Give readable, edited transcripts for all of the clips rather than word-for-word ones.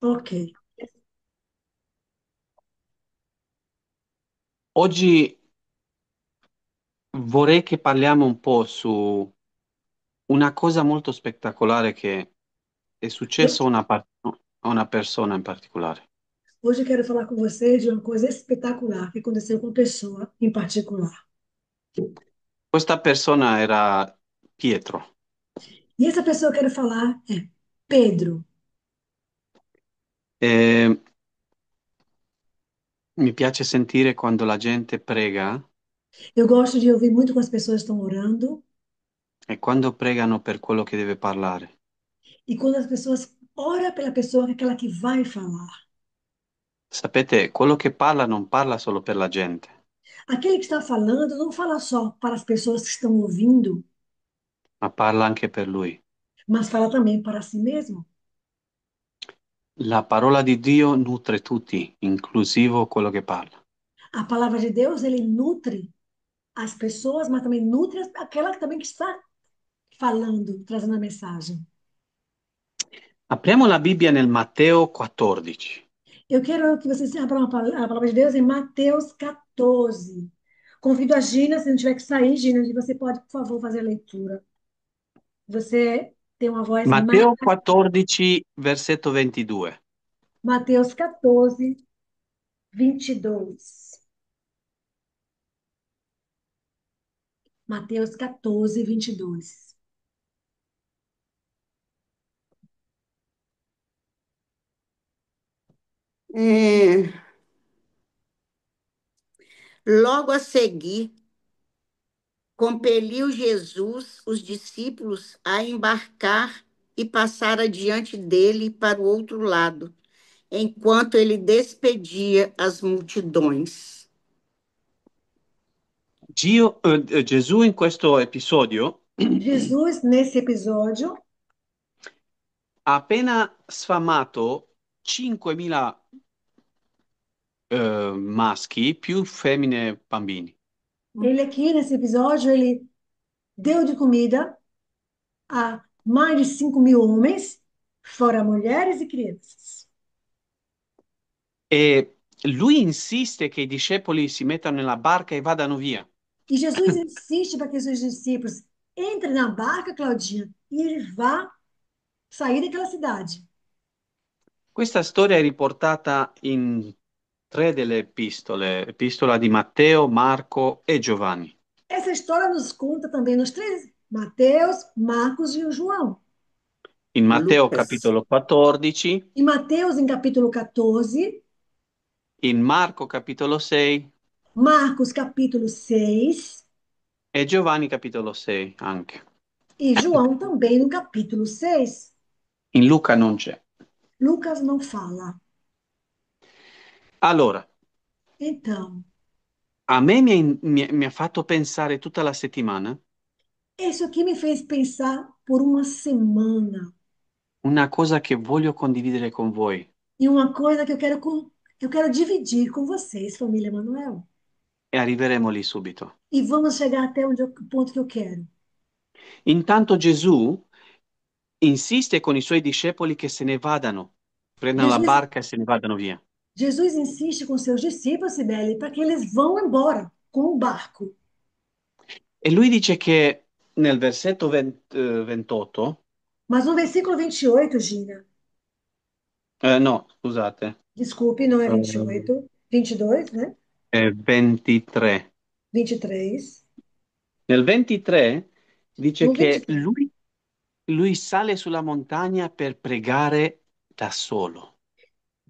Ok. Oggi vorrei che parliamo un po' su una cosa molto spettacolare che è Eu- successo a una persona in particolare. Hoje eu quero falar com vocês de uma coisa espetacular que aconteceu com uma pessoa em particular. Questa persona era Pietro. E essa pessoa que eu quero falar é Pedro. E mi piace sentire quando la gente prega Eu gosto de ouvir muito quando as pessoas estão orando e quando pregano per quello che deve parlare. e quando as pessoas oram pela pessoa, que é aquela que vai falar. Sapete, quello che parla non parla solo per la gente, Aquele que está falando não fala só para as pessoas que estão ouvindo, ma parla anche per lui. mas fala também para si mesmo. La parola di Dio nutre tutti, inclusivo quello che parla. A palavra de Deus, ele nutre as pessoas, mas também nutre aquela que também que está falando, trazendo a mensagem. Apriamo la Bibbia nel Matteo 14. Eu quero que vocês abram a palavra de Deus em Mateus 14. Convido a Gina, se não tiver que sair, Gina, você pode, por favor, fazer a leitura. Você tem uma voz Matteo maravilhosa. 14, versetto 22. Mateus 14, 22. Mateus 14, 22. É, logo a seguir, compeliu Jesus os discípulos a embarcar e passar adiante dele para o outro lado, enquanto ele despedia as multidões. Gesù in questo episodio Jesus, nesse episódio, ha appena sfamato 5.000 maschi più femmine e bambini. ele aqui, nesse episódio, ele deu de comida a mais de 5.000 homens, fora mulheres e crianças. E lui insiste che i discepoli si mettano nella barca e vadano via. E Jesus insiste para que os seus discípulos entrem na barca, Claudinha, e ele vá sair daquela cidade. Questa storia è riportata in tre delle epistole, epistola di Matteo, Marco e Giovanni. Essa história nos conta também nos três, Mateus, Marcos e o João. In Matteo Lucas. capitolo 14, Em Mateus, em capítulo 14, in Marco capitolo 6 Marcos, capítulo 6 e Giovanni capitolo 6 anche. e João também no capítulo 6. In Luca non c'è. Lucas não fala. Allora, Então, a me mi ha fatto pensare tutta la settimana isso aqui me fez pensar por uma semana una cosa che voglio condividere con voi em uma coisa que eu quero dividir com vocês, família Manuel. e arriveremo lì subito. E vamos chegar até o ponto que eu quero. Intanto Gesù insiste con i suoi discepoli che se ne vadano, prendano la Jesus, barca e se ne vadano via. Jesus insiste com seus discípulos, Sibeli, para que eles vão embora com o barco. E lui dice che nel versetto 28, Mas no versículo 28, Gina, no, scusate, desculpe, não é vinte e eh, oito, 22, né? è 23. 23. Nel 23 dice No che 23. lui sale sulla montagna per pregare da solo.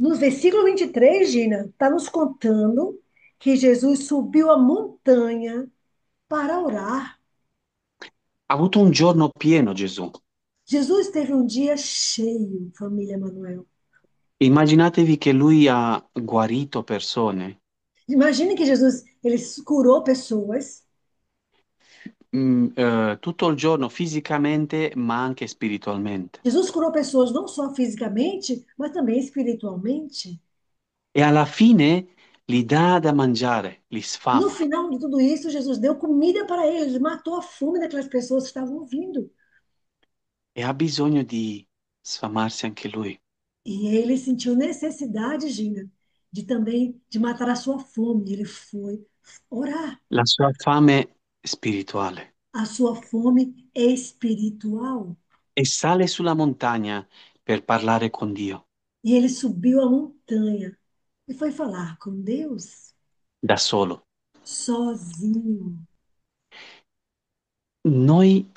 No versículo 23, Gina, está nos contando que Jesus subiu a montanha para orar. Ha avuto un giorno pieno Gesù. Jesus teve um dia cheio, família Manuel. Immaginatevi che lui ha guarito persone, Imagine que Jesus, ele curou pessoas. tutto il giorno fisicamente, ma anche spiritualmente. Jesus curou pessoas não só fisicamente, mas também espiritualmente. E alla fine li dà da mangiare, li No sfama. final de tudo isso, Jesus deu comida para eles, matou a fome daquelas pessoas que estavam ouvindo. E ha bisogno di sfamarsi anche lui. E ele sentiu necessidade, Gina, de também de matar a sua fome. Ele foi orar. La sua fame spirituale. A sua fome espiritual. E sale sulla montagna per parlare con Dio, E ele subiu a montanha e foi falar com Deus da solo. sozinho. Noi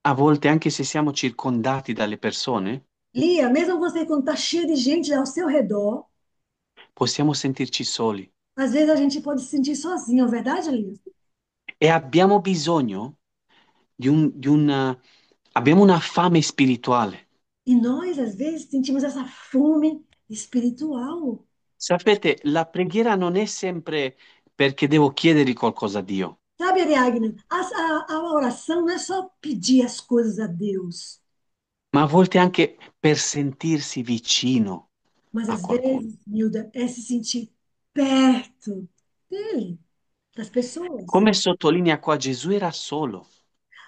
a volte, anche se siamo circondati dalle persone, Lia, mesmo você quando está cheio de gente ao seu redor, possiamo sentirci soli às vezes a gente pode se sentir sozinho, não é verdade, Lia? e abbiamo bisogno abbiamo una fame spirituale. E nós, às vezes, sentimos essa fome espiritual. Sapete, la preghiera non è sempre perché devo chiedere qualcosa a Dio, Sabe, Ariadne, a oração não é só pedir as coisas a Deus, ma a volte anche per sentirsi vicino mas a às qualcuno. vezes, Nilda, é se sentir perto dele, das pessoas. Come sottolinea qua, Gesù era solo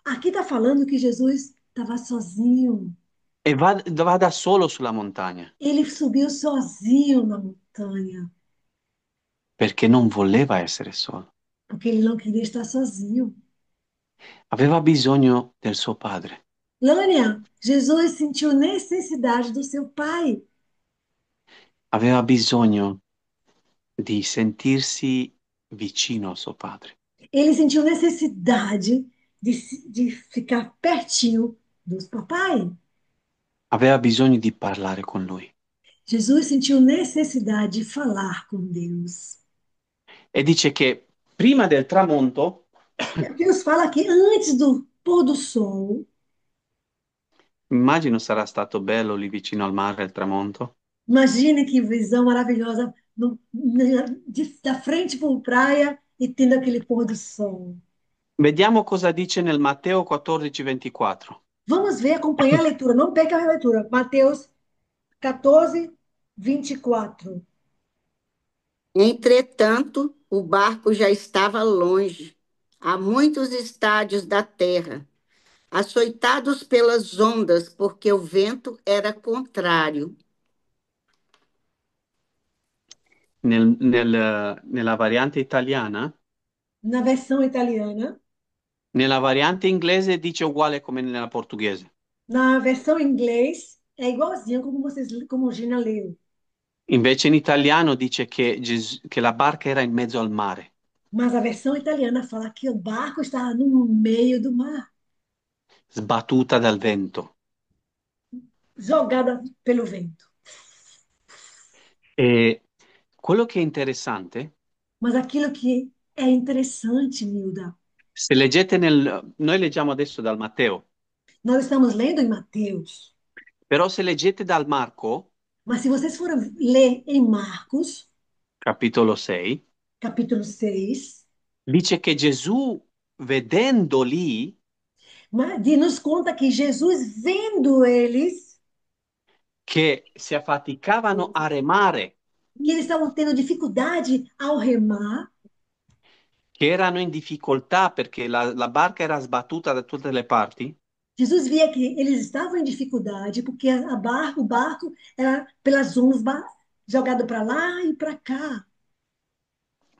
Aqui está falando que Jesus estava sozinho. e va da solo sulla montagna Ele subiu sozinho na montanha, perché non voleva essere solo. porque ele não queria estar sozinho. Aveva bisogno del suo padre, Lânia, Jesus sentiu necessidade do seu pai. aveva bisogno di sentirsi vicino al suo padre, Ele sentiu necessidade de ficar pertinho do papai. aveva bisogno di parlare con lui. Jesus sentiu necessidade de falar com Deus. E dice che prima del tramonto, Deus fala que antes do pôr do sol, immagino sarà stato bello lì vicino al mare al tramonto. imagine que visão maravilhosa da frente por praia e tendo aquele pôr do sol. Vediamo cosa dice nel Matteo 14:24. Vamos ver, acompanhar a leitura, não perca a leitura. Mateus 14, 24. Entretanto, o barco já estava longe, a muitos estádios da terra, açoitados pelas ondas, porque o vento era contrário. Nella variante italiana, Na versão italiana, nella variante inglese dice uguale come nella portoghese. na versão em inglês, é igualzinho como vocês, como Gina leu. Invece in italiano dice che la barca era in mezzo al mare, Mas a versão italiana fala que o barco estava no meio do mar, sbattuta dal vento. jogada pelo vento. E quello che è interessante, Mas aquilo que é interessante, Nilda, se leggete noi leggiamo adesso dal Matteo, nós estamos lendo em Mateus, però se leggete dal Marco, mas se vocês forem ler em Marcos, capitolo 6, capítulo 6, dice che Gesù, vedendo lì nos conta que Jesus, vendo eles, che si affaticavano a remare, que eles estavam tendo dificuldade ao remar, che erano in difficoltà perché la barca era sbattuta da tutte le parti, Jesus via que eles estavam em dificuldade porque o barco era pelas ondas jogado para lá e para cá.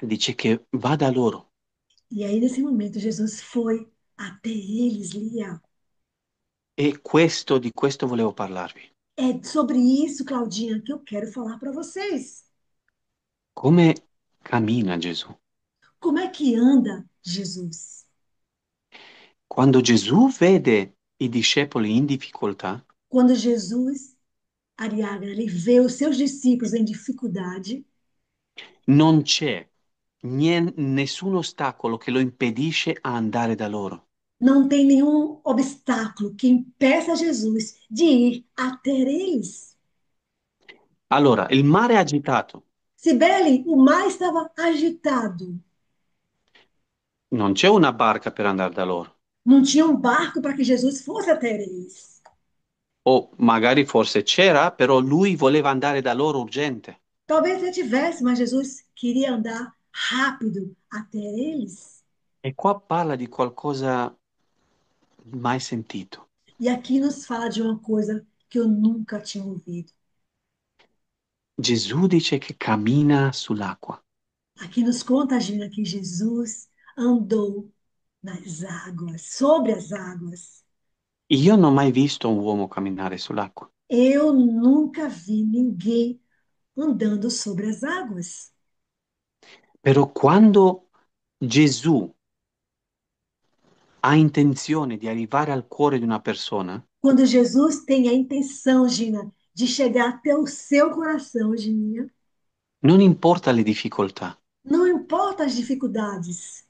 dice che va da loro. E aí, nesse momento, Jesus foi até eles, Lia. E di questo volevo parlarvi. É sobre isso, Claudinha, que eu quero falar para vocês. Come cammina Gesù? Como é que anda Jesus? Quando Gesù vede i discepoli in difficoltà, Quando Jesus, Ariadna, ele vê os seus discípulos em dificuldade, non c'è nessun ostacolo che lo impedisce a andare da loro. não tem nenhum obstáculo que impeça Jesus de ir até eles. Allora, il mare è agitato, Cibele, o mar estava agitado. non c'è una barca per andare da loro. Não tinha um barco para que Jesus fosse até eles. O magari forse c'era, però lui voleva andare da loro urgente. Talvez ele tivesse, mas Jesus queria andar rápido até eles. E qua parla di qualcosa mai sentito. E aqui nos fala de uma coisa que eu nunca tinha ouvido. Gesù dice che cammina sull'acqua. Aqui nos conta, Gina, que Jesus andou nas águas, sobre as águas. Io non ho mai visto un uomo camminare sull'acqua, Eu nunca vi ninguém andando sobre as águas. però quando Gesù ha intenzione di arrivare al cuore di una persona, Quando Jesus tem a intenção, Gina, de chegar até o seu coração, Gininha, non importa le difficoltà, não importa as dificuldades,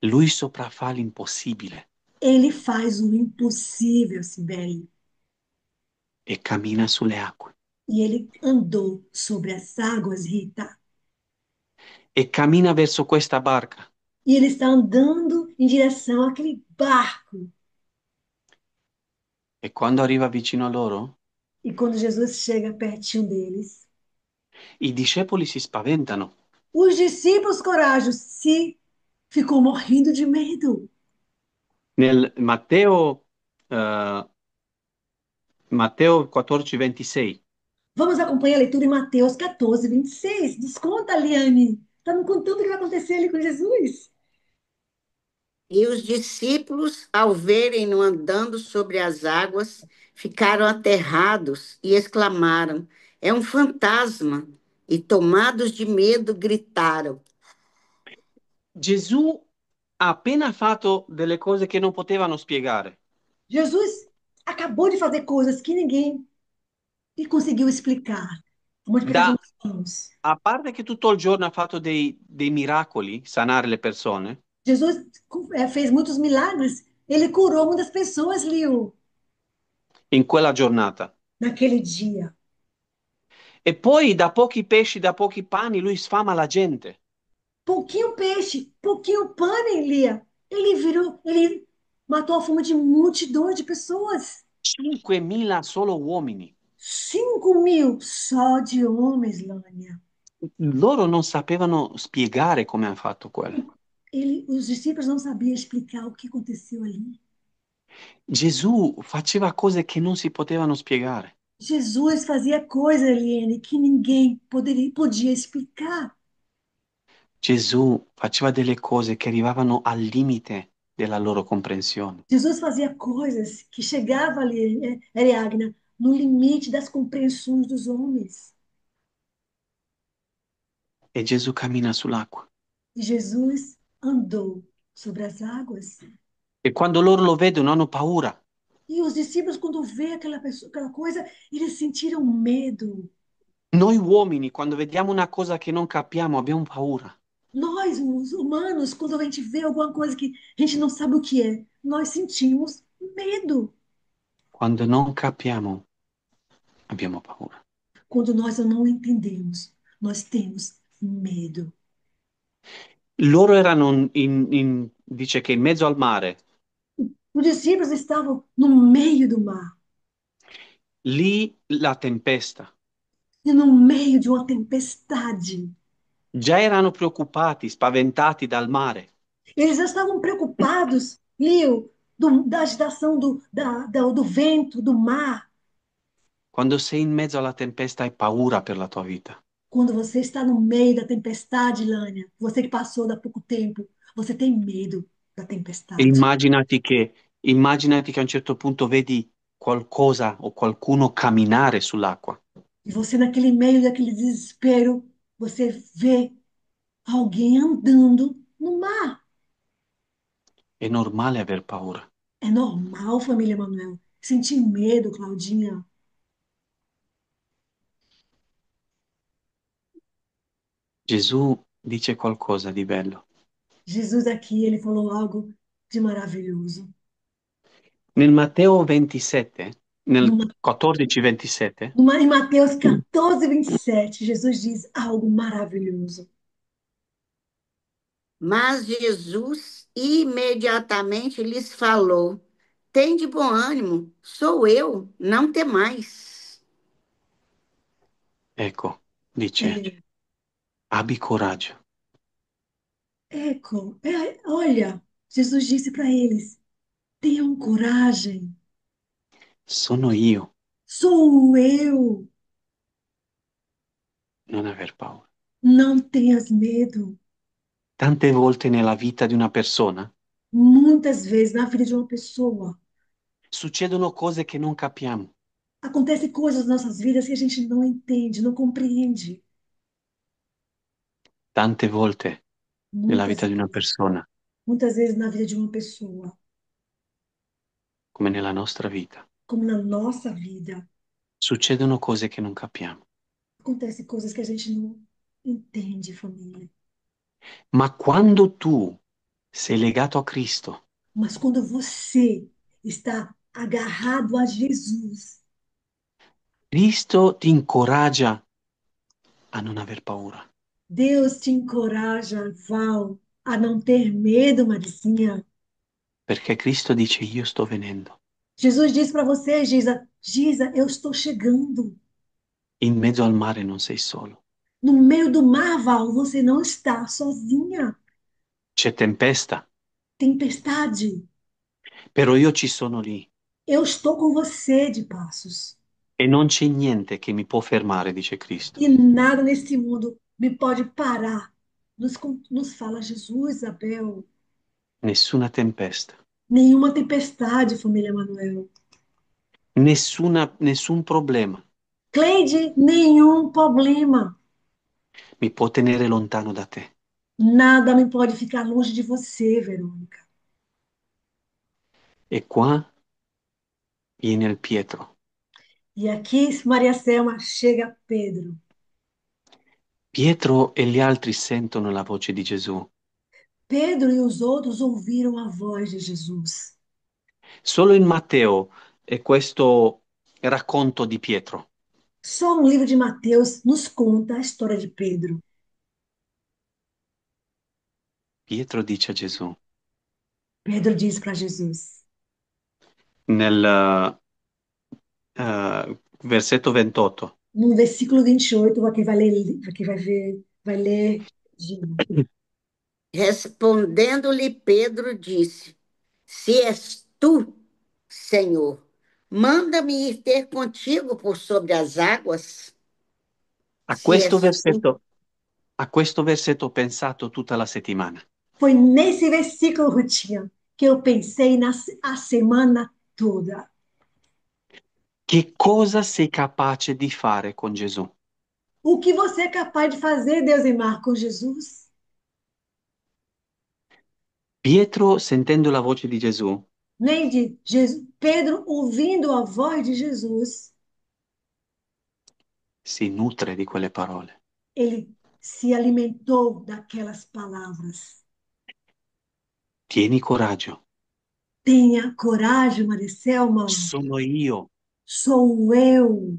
lui sopraffa l'impossibile ele faz o impossível, Sibeli. e cammina sulle acque. E ele andou sobre as águas, Rita. E cammina verso questa barca. E ele está andando em direção àquele barco. E quando arriva vicino a loro, E quando Jesus chega pertinho deles, i discepoli si spaventano. os discípulos corajosos se ficou morrendo de medo. Nel Matteo 14, 26, Vamos acompanhar a leitura em Mateus 14, 26. Desconta, Liane. Está me contando o que vai acontecer ali com Jesus. E os discípulos, ao verem-no andando sobre as águas, ficaram aterrados e exclamaram: É um fantasma! E, tomados de medo, gritaram. Gesù ha appena fatto delle cose che non potevano spiegare. Jesus acabou de fazer coisas que ninguém lhe conseguiu explicar. A multiplicação Da, dos pães. a parte che tutto il giorno ha fatto dei miracoli, sanare le persone, Jesus fez muitos milagres. Ele curou muitas pessoas, Liu, in quella giornata. naquele dia. E poi da pochi pesci, da pochi pani, lui sfama la gente. Pouquinho peixe, pouquinho pão, Lia. Ele matou a fome de multidão de pessoas. 5.000 solo uomini. 5.000 só de homens, Lânia. Loro non sapevano spiegare come ha fatto quello. Os discípulos não sabiam explicar o que aconteceu ali. Gesù faceva cose che non si potevano spiegare. Jesus fazia coisas, Eliane, que ninguém podia explicar. Gesù faceva delle cose che arrivavano al limite della loro comprensione. Jesus fazia coisas que chegavam ali, Ariagna, no limite das compreensões dos homens. E Gesù cammina sull'acqua. E Jesus andou sobre as águas. E quando loro lo vedono hanno paura. E os discípulos, quando vê aquela pessoa, aquela coisa, eles sentiram medo. Noi uomini, quando vediamo una cosa che non capiamo, abbiamo paura. Nós, os humanos, quando a gente vê alguma coisa que a gente não sabe o que é, nós sentimos medo. Quando non capiamo, abbiamo paura. Quando nós não entendemos, nós temos medo. Loro erano dice che in mezzo al mare, Os discípulos estavam no meio do mar, lì la tempesta. e no meio de uma tempestade. Già erano preoccupati, spaventati dal mare. Eles já estavam preocupados, Leo, da agitação do vento, do mar. Quando sei in mezzo alla tempesta hai paura per la tua vita. Quando você está no meio da tempestade, Lânia, você que passou há pouco tempo, você tem medo da E tempestade. immaginati che a un certo punto vedi qualcosa o qualcuno camminare sull'acqua. E você, naquele meio daquele desespero, você vê alguém andando no mar. È normale aver paura. É normal, família Manuel, sentir medo, Claudinha. Gesù dice qualcosa di bello. Jesus aqui, ele falou algo de maravilhoso. Nel Matteo 27, nel Numa, 14-27, em Mateus 14, 27, Jesus diz algo maravilhoso. Mas Jesus imediatamente lhes falou: Tende bom ânimo, sou eu, não temais. ecco, dice, É, abbi coraggio, olha, Jesus disse para eles: tenham coragem, sono io. sou eu. Non aver paura. Não tenhas medo. Tante volte nella vita di una persona Muitas vezes na vida de uma pessoa succedono cose che non capiamo. acontecem coisas nas nossas vidas que a gente não entende, não compreende. Tante volte nella Muitas vita di una vezes. persona, Muitas vezes na vida de uma pessoa, come nella nostra vita, como na nossa vida, succedono cose che non capiamo. acontecem coisas que a gente não entende, família. Ma quando tu sei legato a Cristo, Mas quando você está agarrado a Jesus, Cristo ti incoraggia a non aver paura. Deus te encoraja, Val, a não ter medo, Maricinha. Perché Cristo dice io sto venendo. Jesus disse para você, Giza, Giza, eu estou chegando. In mezzo al mare non sei solo. No meio do mar, Val, você não está sozinha. C'è tempesta, Tempestade. però io ci sono lì. Eu estou com você de passos. E non c'è niente che mi può fermare, dice Cristo. E nada nesse mundo me pode parar. Nos fala Jesus, Abel. Nessuna tempesta, Nenhuma tempestade, família Manuel. nessun problema Cleide, nenhum problema. mi può tenere lontano da te. Nada me pode ficar longe de você, Verônica. E qua viene il Pietro. E aqui, Maria Selma, chega Pedro. Pietro e gli altri sentono la voce di Gesù. Pedro e os outros ouviram a voz de Jesus. Solo in Matteo è questo racconto di Pietro. Só no livro de Mateus nos conta a história de Pedro. Pietro dice a Gesù Pedro diz para Jesus, nel versetto 28. no versículo 28, quem vai ler, quem vai ver, vai ler, Gina. Respondendo-lhe Pedro, disse: Se és tu, Senhor, manda-me ir ter contigo por sobre as águas. A Se questo és tu. versetto, a questo versetto ho pensato tutta la settimana. Foi nesse versículo, Rutinha, que eu pensei a semana toda. Che cosa sei capace di fare con Gesù? O que você é capaz de fazer, Deus e Mar, com Jesus? Pietro, sentendo la voce di Gesù, Nem de Jesus. Pedro, ouvindo a voz de Jesus, si nutre di quelle parole. ele se alimentou daquelas palavras. Tieni coraggio, Tenha coragem, Maricelma. sono io. Sou eu.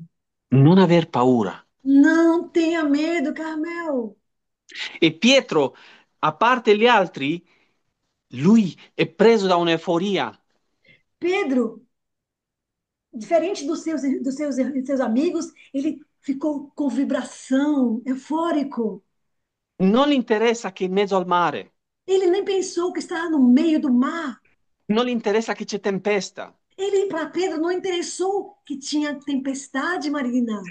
Non aver paura. Não tenha medo, Carmel. E Pietro, a parte gli altri, lui è preso da un'euforia. Pedro, diferente dos seus amigos, ele ficou com vibração, eufórico. Non gli interessa che è in mezzo al mare, Ele nem pensou que estava no meio do mar. non gli interessa che c'è tempesta. Ele, para Pedro, não interessou que tinha tempestade, Marina.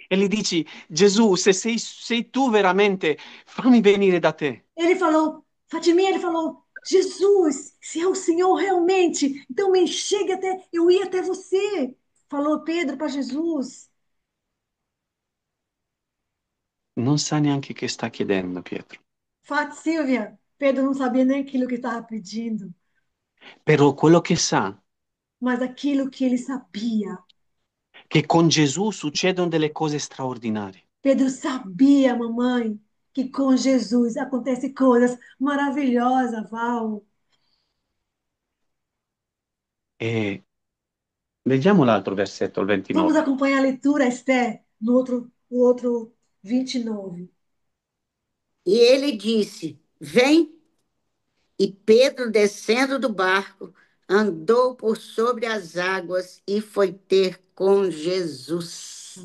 E gli dici, Gesù, se sei tu veramente, fammi venire da te. Ele falou, Fatimia, ele falou, Jesus, se é o Senhor realmente, então me chegue até, eu ia até você. Falou Pedro para Jesus. Non sa neanche che sta chiedendo, Pietro. Fat Silvia, Pedro não sabia nem aquilo que estava pedindo, Però quello che sa, mas aquilo que ele sabia. che con Gesù succedono delle cose straordinarie. Pedro sabia, mamãe, que com Jesus acontecem coisas maravilhosas, Val. E leggiamo l'altro versetto, il Vamos 29. acompanhar a leitura, Esther, no outro 29. E ele disse: Vem. E Pedro, descendo do barco, andou por sobre as águas e foi ter com Jesus.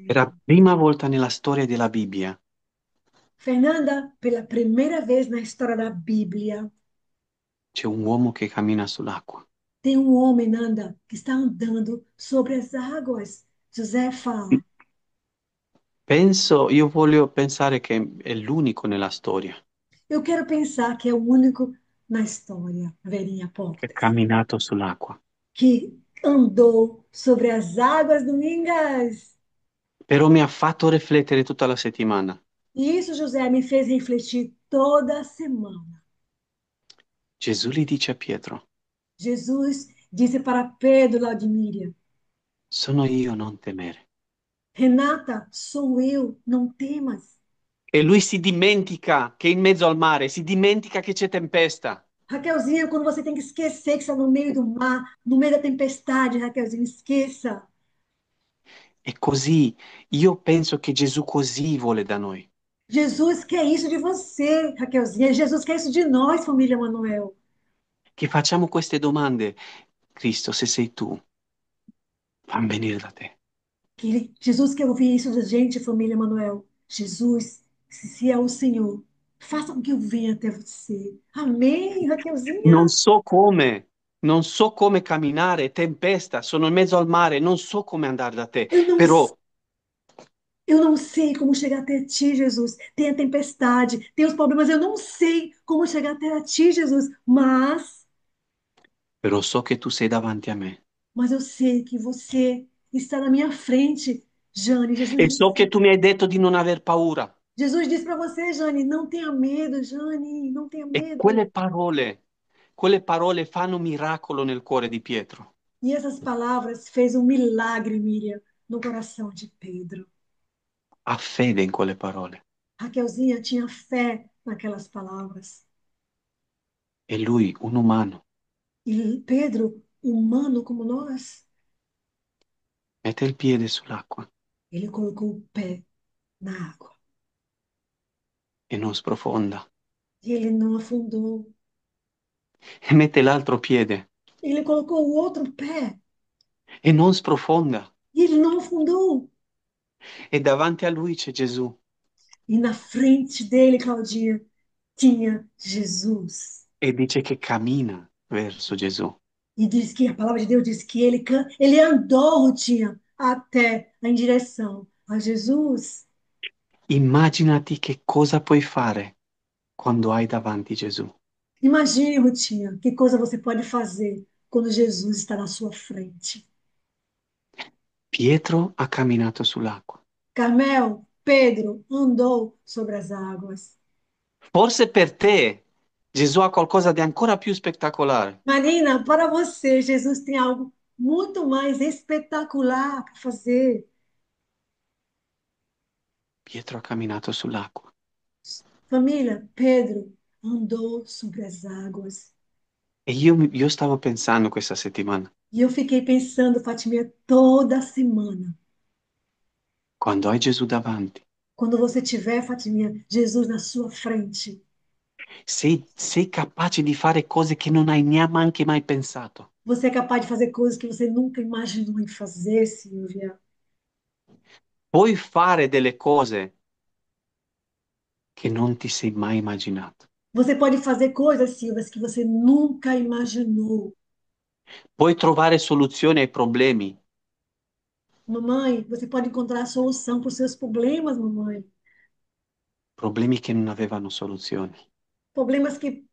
Per la prima volta nella storia della Bibbia Fernanda, pela primeira vez na história da Bíblia, c'è un uomo che cammina sull'acqua. tem um homem, Nanda, que está andando sobre as águas. Josefa, io voglio pensare che è l'unico nella storia Eu quero pensar que é o único na história, Verinha che ha Portas, camminato sull'acqua. que andou sobre as águas domingas. Però mi ha fatto riflettere tutta la settimana. E isso, José, me fez refletir toda a semana. Gesù gli dice a Pietro, Jesus disse para Pedro, Laudimíria, sono io, non temere. Renata, sou eu, não temas. E lui si dimentica che è in mezzo al mare, si dimentica che c'è tempesta. Raquelzinha, quando você tem que esquecer que está no meio do mar, no meio da tempestade, Raquelzinha, esqueça. E così io penso che Gesù così vuole da noi, Jesus quer isso de você, Raquelzinha. Jesus quer isso de nós, família Manuel. che facciamo queste domande. Cristo, se sei tu, fammi venire da te. Jesus quer ouvir isso da gente, família Manuel. Jesus, se é o Senhor, faça com que eu venha até você. Amém, Non Raquelzinha? so come, non so come camminare, tempesta, sono in mezzo al mare, non so come andare da te, Eu não, però, eu não sei como chegar até ti, Jesus. Tem a tempestade, tem os problemas, eu não sei como chegar até a ti, Jesus. però so che tu sei davanti a me. Mas eu sei que você está na minha frente, Jane. E so che tu mi hai detto di non aver paura. Jesus disse para você, Jane, não tenha medo, Jane, não tenha E medo. quelle parole fanno miracolo nel cuore di Pietro. E essas palavras fez um milagre, Miriam, no coração de Pedro. Ha fede in quelle parole. Raquelzinha tinha fé naquelas palavras. E lui, un umano, E Pedro, humano como nós, mette il piede sull'acqua ele colocou o pé na água. e non sprofonda. E ele não afundou. E mette l'altro piede Ele colocou o outro pé e non sprofonda. e ele não afundou. E davanti a lui c'è Gesù. E na frente dele, Claudinha, tinha Jesus. E dice che cammina verso Gesù. E diz que a palavra de Deus diz que ele andou, Rutinha, até em direção a Jesus. Immaginati che cosa puoi fare quando hai davanti Gesù. Imagine, Rutinha, que coisa você pode fazer quando Jesus está na sua frente. Pietro ha camminato sull'acqua. Carmel, Pedro andou sobre as águas. Forse per te Gesù ha qualcosa di ancora più spettacolare. Marina, para você, Jesus tem algo muito mais espetacular para fazer. Pietro ha camminato sull'acqua. Família, Pedro andou sobre as águas. E io stavo pensando questa settimana, E eu fiquei pensando, Fatimia, toda semana. quando hai Gesù davanti, Quando você tiver, Fatimia, Jesus na sua frente, sei capace di fare cose che non hai neanche mai pensato. você é capaz de fazer coisas que você nunca imaginou em fazer, Silvia. Puoi fare delle cose che non ti sei mai immaginato. Você pode fazer coisas, Silvia, que você nunca imaginou. Puoi trovare soluzioni ai problemi, Mamãe, você pode encontrar a solução para os seus problemas, mamãe. problemi che non avevano soluzione. Problemas que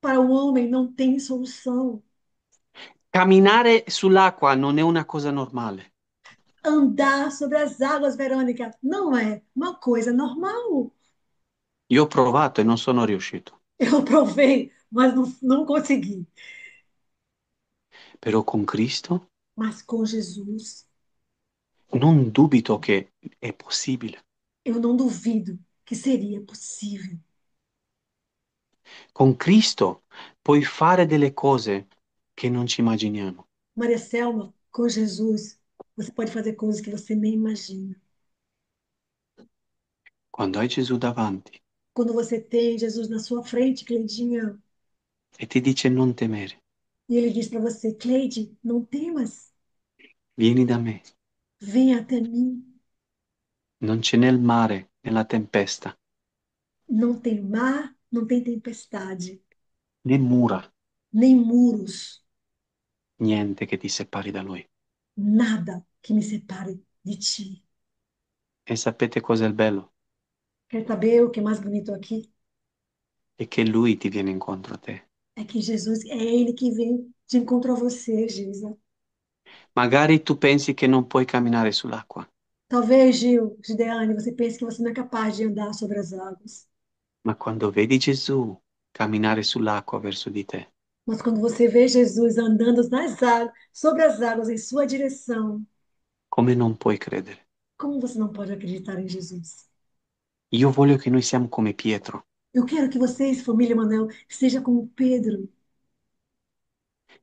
para o homem não tem solução. Camminare sull'acqua non è una cosa normale. Andar sobre as águas, Verônica, não é uma coisa normal. Io ho provato e non sono riuscito, Eu provei, mas não consegui. però con Cristo Mas com Jesus, non dubito che è possibile. eu não duvido que seria possível. Con Cristo puoi fare delle cose che non ci immaginiamo. Maria Selma, com Jesus, você pode fazer coisas que você nem imagina. Quando hai Gesù davanti Quando você tem Jesus na sua frente, Cleidinha, e ti dice non temere, e ele diz para você, Cleide, não temas, vieni da me, venha até mim. non c'è nel mare, nella tempesta, Não tem mar, não tem tempestade, né mura, nem muros, niente che ti separi da Lui. nada que me separe de ti. E sapete cos'è il bello? Quer saber o que é mais bonito aqui? È che Lui ti viene incontro a te. É que Jesus, é Ele que vem de encontro a você, Gisa. Magari tu pensi che non puoi camminare sull'acqua, Talvez, Gil, Gideane, você pense que você não é capaz de andar sobre as águas. ma quando vedi Gesù camminare sull'acqua verso di te, Mas quando você vê Jesus andando nas águas, sobre as águas em sua direção, come non puoi credere? como você não pode acreditar em Jesus? Io voglio che noi siamo come Pietro, Eu quero que vocês, família Manuel, seja como Pedro.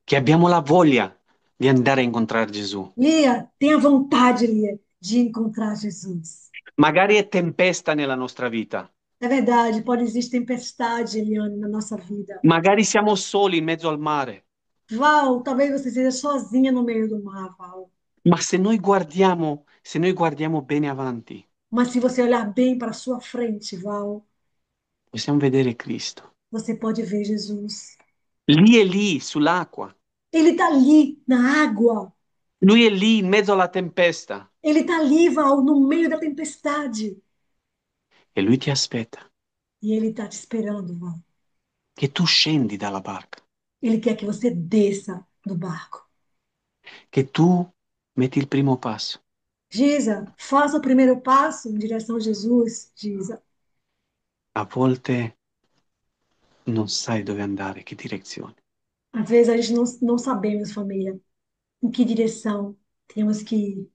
che abbiamo la voglia di andare a incontrare Gesù. Lia, tenha vontade, Lia, de encontrar Jesus. Magari è tempesta nella nostra vita, É verdade, pode existir tempestade, Eliane, na nossa vida. magari siamo soli in mezzo al mare, Val, talvez você seja sozinha no meio do mar, Val. ma se noi guardiamo bene avanti, Mas se você olhar bem para a sua frente, Val, possiamo vedere Cristo. você pode ver Jesus. Lì è lì, sull'acqua. Ele está ali na água. Lui è lì in mezzo alla tempesta Ele está ali, Val, no meio da tempestade. e lui ti aspetta E ele está te esperando, Val. che tu scendi dalla barca, Ele quer que você desça do barco. che tu metti il primo passo. Giza, faça o primeiro passo em direção a Jesus, Giza. A volte non sai dove andare, che direzione. Às vezes a gente não sabemos, família, em que direção temos que ir.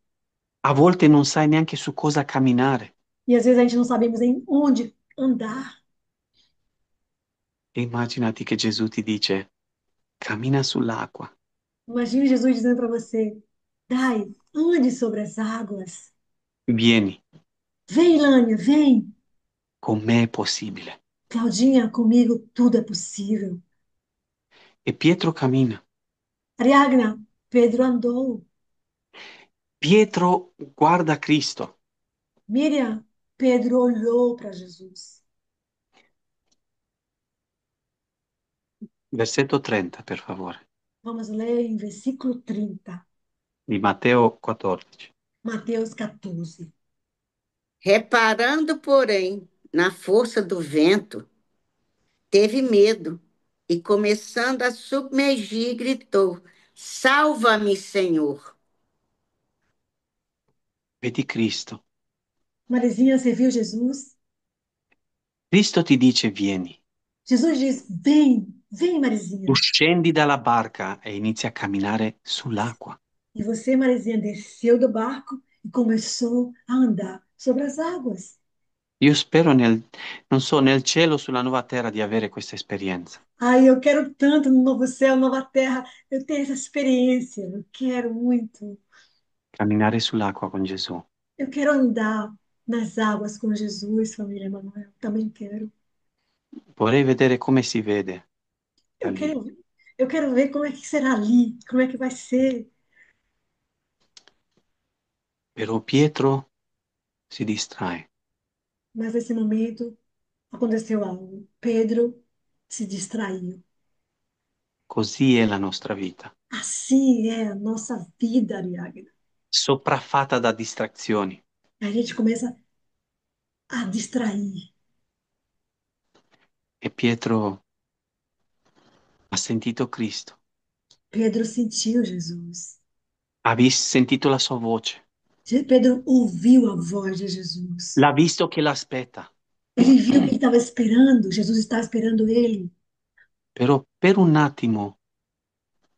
A volte non sai neanche su cosa camminare. E às vezes a gente não sabemos em onde andar. E immaginati che Gesù ti dice, cammina sull'acqua, Imagine Jesus dizendo para você: Dai, ande sobre as águas. vieni, Vem, Lânia, vem. con me è possibile. Claudinha, comigo tudo é possível. E Pietro cammina. Ariagna, Pedro andou. Pietro guarda Cristo. Miriam, Pedro olhou para Jesus. Versetto 30, per favore, Vamos ler em versículo 30, di Matteo 14. Mateus 14. Reparando, porém, na força do vento, teve medo e, começando a submergir, gritou: Salva-me, Senhor! Vedi Cristo. Marizinha, você viu Jesus? Cristo ti dice vieni. Jesus diz: Vem, vem, Tu Marizinha. scendi dalla barca e inizi a camminare sull'acqua. E você, Marizinha, desceu do barco e começou a andar sobre as águas. Io spero non so, nel cielo, sulla nuova terra, di avere questa esperienza. Ai, eu quero tanto no novo céu, nova terra. Eu tenho essa experiência. Eu quero muito. Camminare sull'acqua con Gesù. Eu quero andar nas águas com Jesus, família Emanuel. Também quero. Vorrei vedere come si vede da Eu lì. quero, eu quero ver como é que será ali, como é que vai ser. Però Pietro si distrae. Mas nesse momento aconteceu algo. Pedro se distraiu. Così è la nostra vita, Assim é a nossa vida, Ariagna. sopraffatta da distrazioni. A gente começa a distrair. E Pietro ha sentito Cristo, Pedro sentiu Jesus. ha sentito la sua voce, Pedro ouviu a voz de Jesus. l'ha visto che l'aspetta. Ele viu que ele estava esperando, Jesus estava esperando ele. Però per un attimo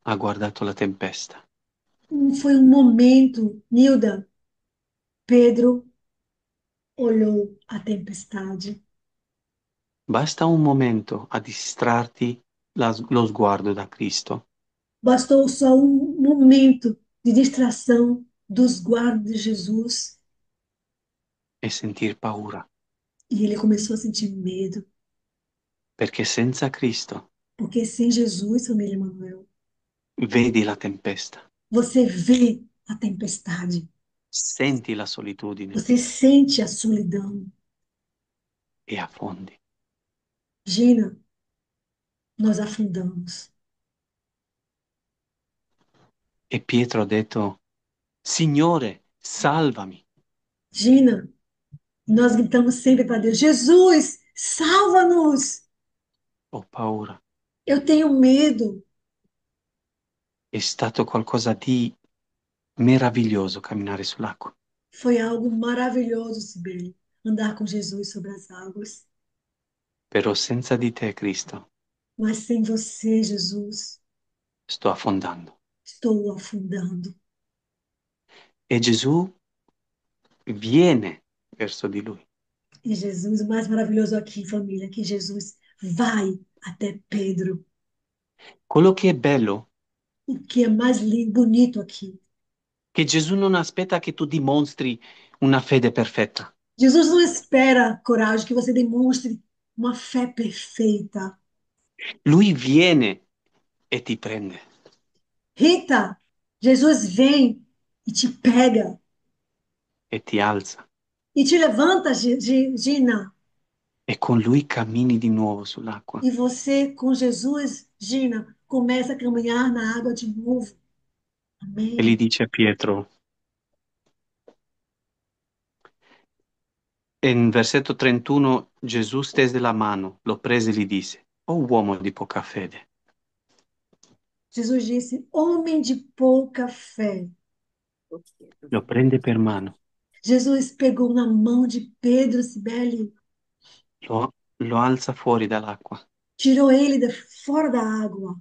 ha guardato la tempesta. Foi um momento, Nilda. Pedro olhou a tempestade. Basta un momento a distrarti lo sguardo da Cristo Bastou só um momento de distração dos guardas de Jesus e sentir paura, e ele começou a sentir medo, perché senza Cristo porque sem Jesus, família Emanuel, vedi la tempesta, você vê a tempestade, senti la solitudine você sente a solidão. e affondi. Gina, nós afundamos. E Pietro ha detto, Signore, salvami. Gina, E nós gritamos sempre para Deus: Jesus, salva-nos! Ho paura. Eu tenho medo. È stato qualcosa di meraviglioso camminare sull'acqua. Foi algo maravilhoso, Sibeli, andar com Jesus sobre as águas. Però senza di te, Cristo, Mas sem você, Jesus, sto affondando. estou afundando. E Gesù viene verso di lui. E Jesus, o mais maravilhoso aqui, família, que Jesus vai até Pedro. Quello che è bello O que é mais lindo, bonito aqui. è che Gesù non aspetta che tu dimostri una fede perfetta. Jesus não espera coragem que você demonstre uma fé perfeita. Lui viene e ti prende Rita, Jesus vem e te pega e ti alza e te levanta, Gina. e con lui cammini di nuovo sull'acqua. E você, com Jesus, Gina, começa a caminhar na água de novo. E gli Amém. dice a Pietro, e in versetto 31, Gesù stese la mano, lo prese e gli disse, o uomo di poca fede, Jesus disse: homem de pouca fé. lo prende per mano, Jesus pegou na mão de Pedro, Sibeli, lo alza fuori dall'acqua, tirou ele de fora da água.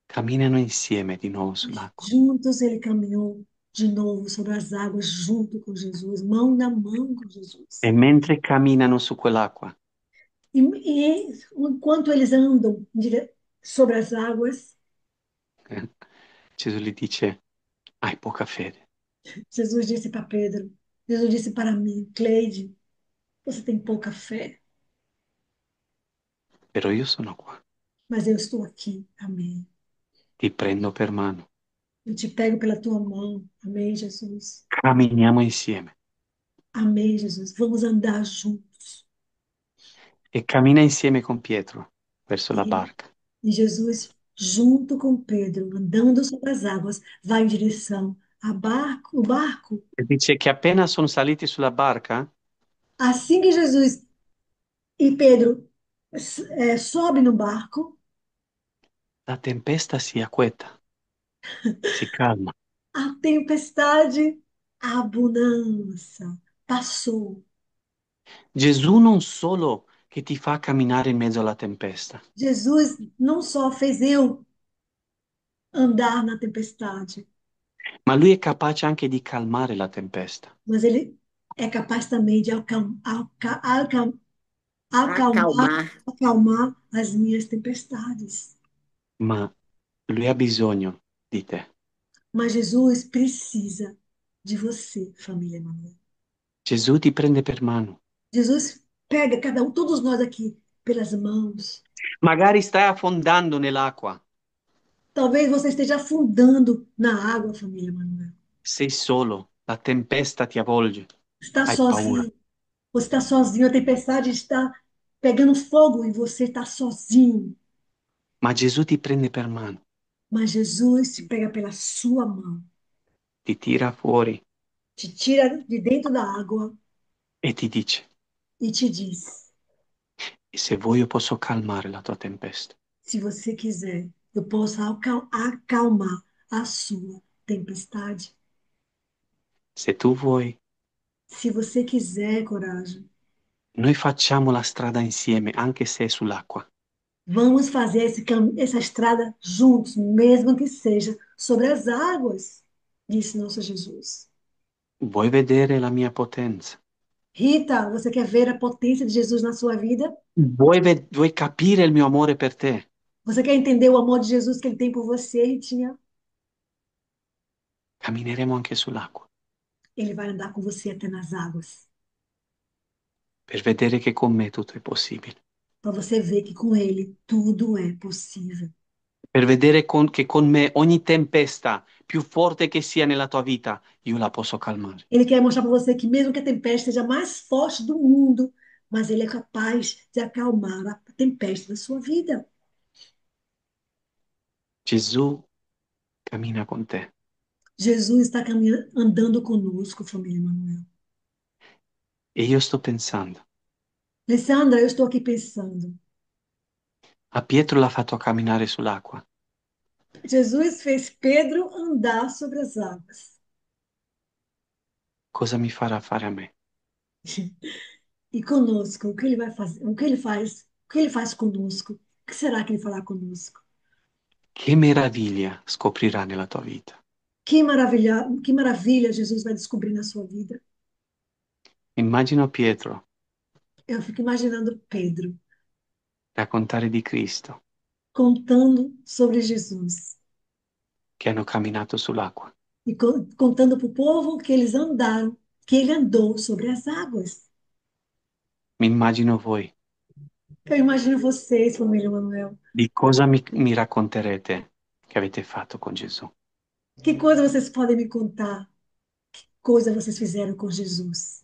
camminano insieme di nuovo sull'acqua. Juntos ele caminhou de novo sobre as águas, junto com Jesus, mão na mão com Jesus. E mentre camminano su quell'acqua, E enquanto eles andam sobre as águas, Gesù gli dice, hai poca fede, Jesus disse para Pedro, Jesus disse para mim, Cleide, você tem pouca fé, però io sono qua, mas eu estou aqui. Amém. ti prendo per mano, Eu te pego pela tua mão. Amém, Jesus. camminiamo insieme. Amém, Jesus. Vamos andar juntos. E cammina insieme con Pietro verso la E, barca. e Jesus, junto com Pedro, andando sobre as águas, vai em direção ao barco, o barco. E dice che appena sono saliti sulla barca, Assim que Jesus e Pedro sobe no barco, la tempesta si acqueta, si calma. a tempestade, a bonança passou. Gesù non solo che ti fa camminare in mezzo alla tempesta, Jesus não só fez eu andar na tempestade, ma lui è capace anche di calmare la tempesta. mas ele é capaz também de acalmar, Acalmar. acalmar as minhas tempestades. Ma lui ha bisogno di te. Mas Jesus precisa de você, família Emanuel. Gesù ti prende per mano. Jesus pega cada um, todos nós aqui, pelas mãos. Magari stai affondando nell'acqua, Talvez você esteja afundando na água, família Emanuel. sei solo, la tempesta ti avvolge, Está hai paura. sozinho. Você está sozinho, a tempestade está pegando fogo e você está sozinho. Ma Gesù ti prende per mano, Mas Jesus te pega pela sua mão, ti tira fuori te tira de dentro da água e ti dice, e te diz: e se vuoi io posso calmare la tua tempesta. se você quiser, eu posso acalmar a sua tempestade. Se tu vuoi, Se você quiser, coragem, noi facciamo la strada insieme, anche se è sull'acqua. vamos fazer essa estrada juntos, mesmo que seja sobre as águas, disse nosso Jesus. Vuoi vedere la mia potenza? Rita, você quer ver a potência de Jesus na sua vida? Vuoi capire il mio amore per te? Você quer entender o amor de Jesus que ele tem por você, Ritinha? Cammineremo anche sull'acqua, Ele vai andar com você até nas águas, per vedere che con me tutto è possibile. para você ver que com ele tudo é possível. Per vedere che con me ogni tempesta, più forte che sia nella tua vita, io la posso calmare. Ele quer mostrar para você que mesmo que a tempestade seja a mais forte do mundo, mas ele é capaz de acalmar a tempestade da sua vida. Gesù cammina con te. Jesus está caminhando, andando conosco, família Manuel. E io sto pensando, Alessandra, eu estou aqui pensando. a Pietro l'ha fatto camminare sull'acqua. Jesus fez Pedro andar sobre as águas. Cosa mi farà fare a me? E conosco, o que ele vai fazer? O que ele faz? O que ele faz conosco? O que será que ele fará conosco? Che meraviglia scoprirà nella tua vita. Que maravilha Jesus vai descobrir na sua vida. Immagino Pietro Eu fico imaginando Pedro raccontare di Cristo contando sobre Jesus che hanno camminato sull'acqua. e contando para o povo que eles andaram, que ele andou sobre as águas. Mi immagino voi. Eu imagino vocês, família Manuel. Di cosa mi racconterete che avete fatto con Gesù? Que coisa vocês podem me contar? Coisa vocês fizeram com Jesus?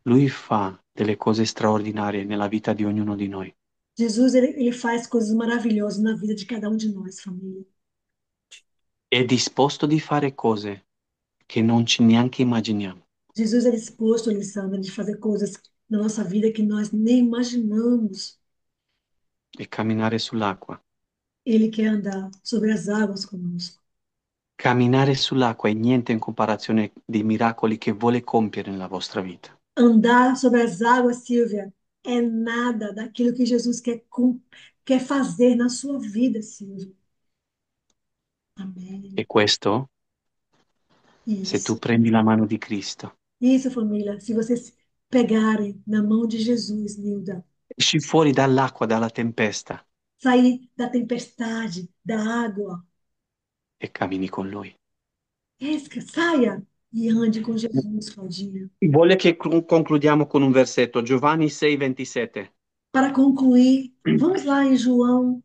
Lui fa delle cose straordinarie nella vita di ognuno di noi. Jesus, ele faz coisas maravilhosas na vida de cada um de nós, família. È disposto di fare cose che non ci neanche immaginiamo. Jesus é disposto, Alessandra, de fazer coisas na nossa vida que nós nem imaginamos. E camminare sull'acqua. Ele quer andar sobre as águas conosco. Camminare sull'acqua è niente in comparazione dei miracoli che vuole compiere nella vostra vita. Andar sobre as águas, Silvia, é nada daquilo que Jesus quer fazer na sua vida, Silvia. E Amém. questo, se tu Isso. prendi la mano di Cristo, Isso, família. Se vocês pegarem na mão de Jesus, Nilda, esci fuori dall'acqua, dalla tempesta sair da tempestade, da água, e cammini con Lui. saia e ande com Jesus, Claudinha. Vuole che concludiamo con un versetto, Giovanni 6:27. Para concluir, vamos lá em João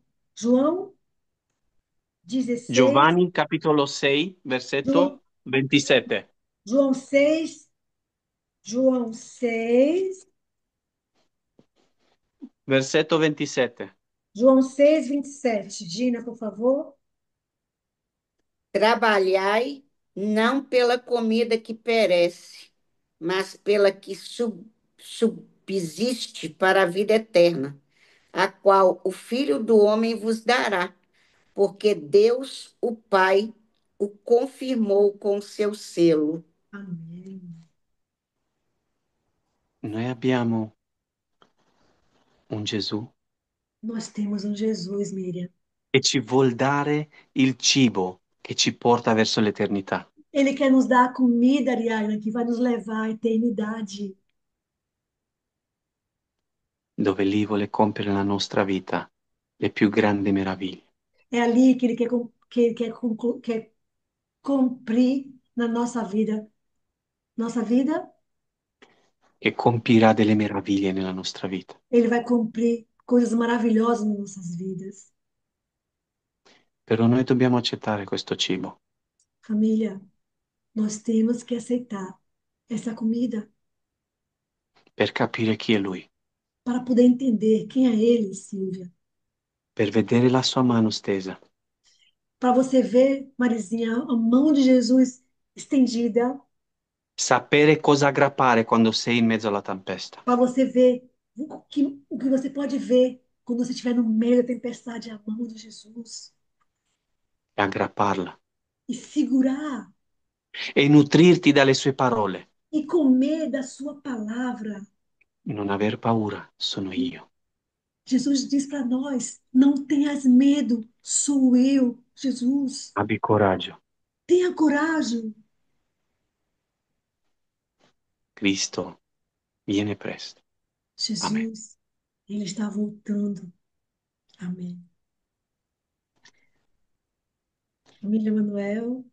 16, Giovanni capitolo 6, João, versetto 27. João 6, João 6, Versetto 27. João 6, 27. Gina, por favor. Trabalhai não pela comida que perece, mas pela que subsiste para a vida eterna, a qual o Filho do Homem vos dará, porque Deus, o Pai, o confirmou com seu selo. Amém. Noi abbiamo un Gesù Nós temos um Jesus, Miriam. che ci vuol dare il cibo che ci porta verso l'eternità, Ele quer nos dar a comida, Ariana, que vai nos levar à eternidade. dove lì vuole compiere nella nostra vita le più grandi meraviglie, É ali que ele quer cumprir na nossa vida, che compirà delle meraviglie nella nostra vita. ele vai cumprir coisas maravilhosas nas nossas vidas. Però noi dobbiamo accettare questo cibo Família, nós temos que aceitar essa comida per capire chi è Lui, para poder entender quem é ele, Silvia. per vedere la sua mano stesa, Para você ver, Marizinha, a mão de Jesus estendida, sapere cosa aggrappare quando sei in mezzo alla tempesta para você ver o que você pode ver quando você estiver no meio da tempestade, a mão de Jesus, e aggrapparla e segurar e nutrirti dalle sue parole. e comer da sua palavra. Non aver paura, sono io. Jesus diz para nós: não tenhas medo, sou eu, Jesus. Abbi coraggio, Tenha coragem, Cristo viene presto. Amen. Jesus. Ele está voltando. Amém. Família Manuel,